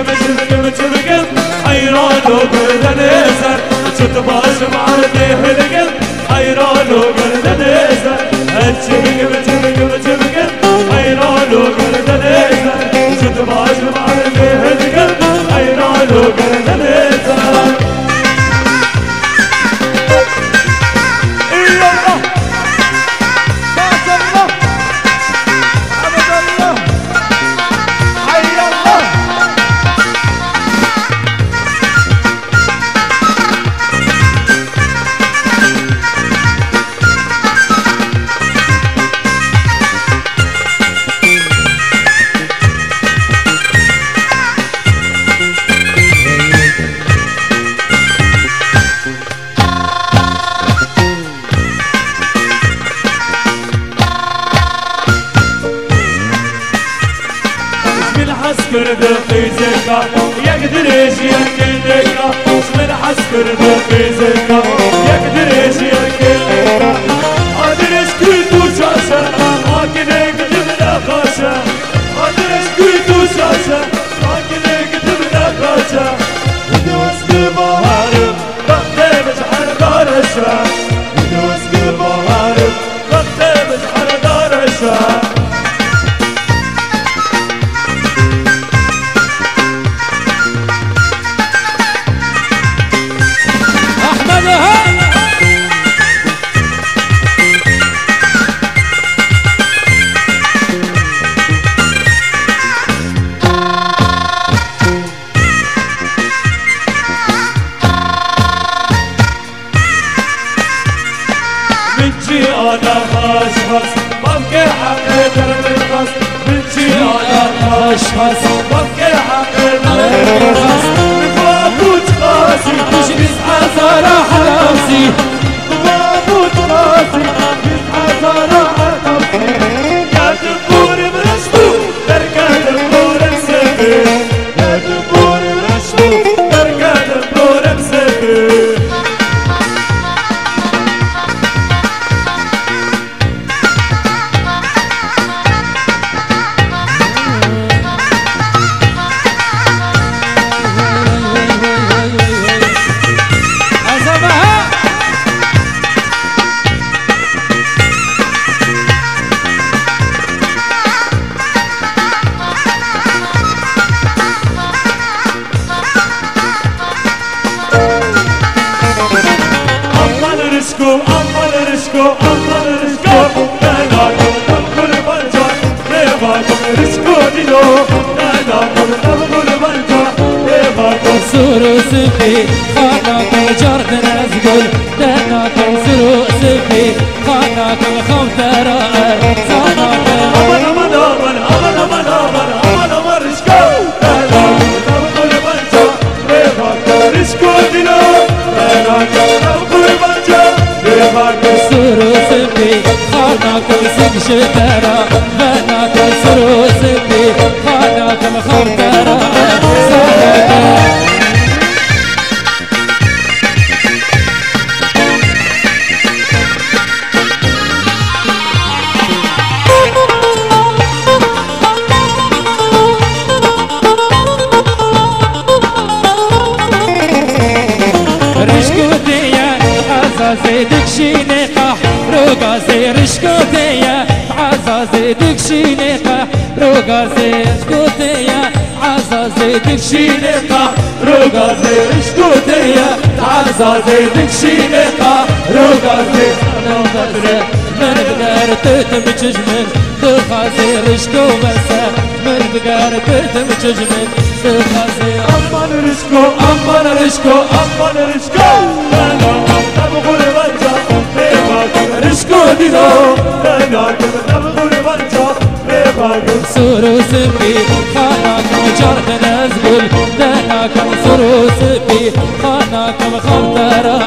مجبكم جبكم حيران وقردن يسر شتباش معرضي هلقم حيران وقردن يسر جبكم حيران وقردن يسر شتباش معرضي هلقم حيران وقردن يسر عسكر دقي زكا يقدر ايش يركلك من عسكر دقي زكا يقدر ايش يركلك قادر ايش كنت وشاشة لكن اكتب نقاشة قادر ايش كنت وشاشة لكن اكتب نقاشة ودوس بمهارب بقتي بجحر دارشة ودوس بمهارب بقتي بجحر دارشة أشخاص ببكي حقنا الرخص بفوت راسي مش بيسعى صراح راسي بفوت راسي بيسعى صراح راسي يا دبور برشبو تركة دبور مسكر يا دبور برشبو تركة دبور مسكر سفي خاناكم جرد نزقل دناكم سرو سفي خاناكم خوف رائر صاناكم أمن أمن أمن أمن أمن أمن أمن أمن رشكو دناكم تبقل بنجا ريباك رشكو دينو دناكم تبقل بنجا ريباك سرو سفي خاناكم سكشترا دناكم سرو سفي خاناكم خوف رائر صاناكم زيدك شيني قح روقا زي رشكوتيا عزا زيدك شيني قح روقا زي رشكوتيا عزا زيدك شيني قح روقا زي رشكوتيا عزا زيدك شيني قح روقا زي رشكوتيا من بقار تتم ججمن دخا زي رشكو مسا من بقار تتم ججمن دخا زي أمان رشكو أمان رشكو أمان رشكو تبغل بنجا ريباك رشكو دينو دناكم تبغل بنجا ريباك سرو سفي خاناكم جرد نزقل دناكم سرو سفي خاناكم خمتر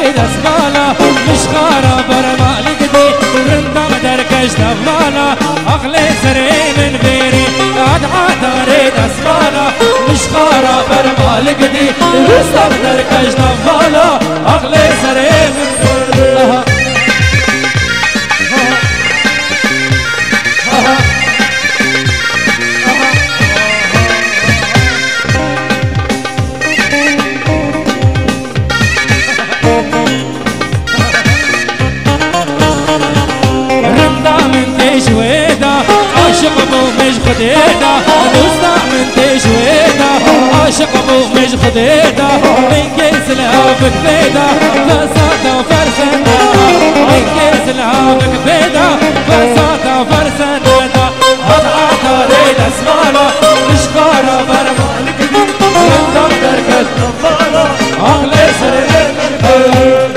ريد اسمالا مش خارا برمالك دي رندم دركش دمالا اغلي سري من بيري عاد ريد اسمالا مش خارا برمالك دي رندم دركش دمالا اغلي سري من بيري عاشق ابو مش خديده دوستا من تجويده عاشق ابو مش خديده من كيس الهاب كبيده فساطه وفرسنده من كيس الهاب كبيده فساطه وفرسنده قطعه ريد اسماله مش خاره برمالك دي صندوق دركز نفاله اغلي سرير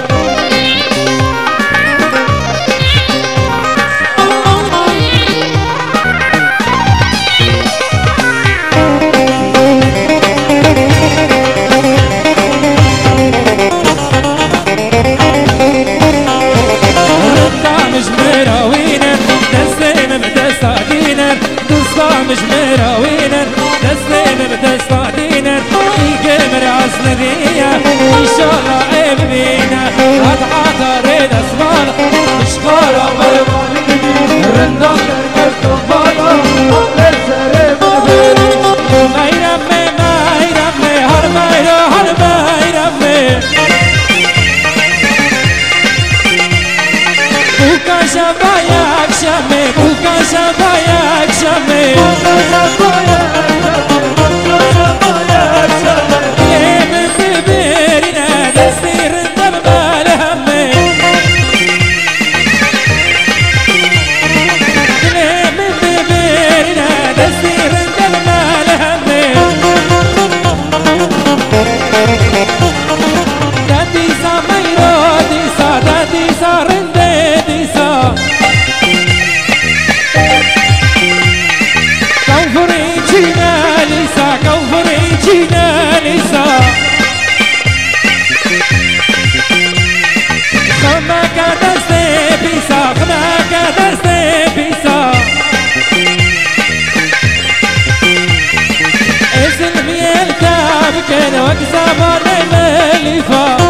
مش مراوينا تسليم بتسطع دينا القمر عسلبية إن شاء الله عيب بينا هتعطى ريد أسمال مش خارة برمالك دي الرندم دركز طفالة أقل سريب نبيري ما يرمي هرمي بوكا شباياك شمي بوكا شباياك شمي من ببيرنا دستير الدم بالهمي من ببيرنا دستير الدم بالهمي داديسا ميرو ديسا داديسا رندي ديسا كان وقت زمان مليفة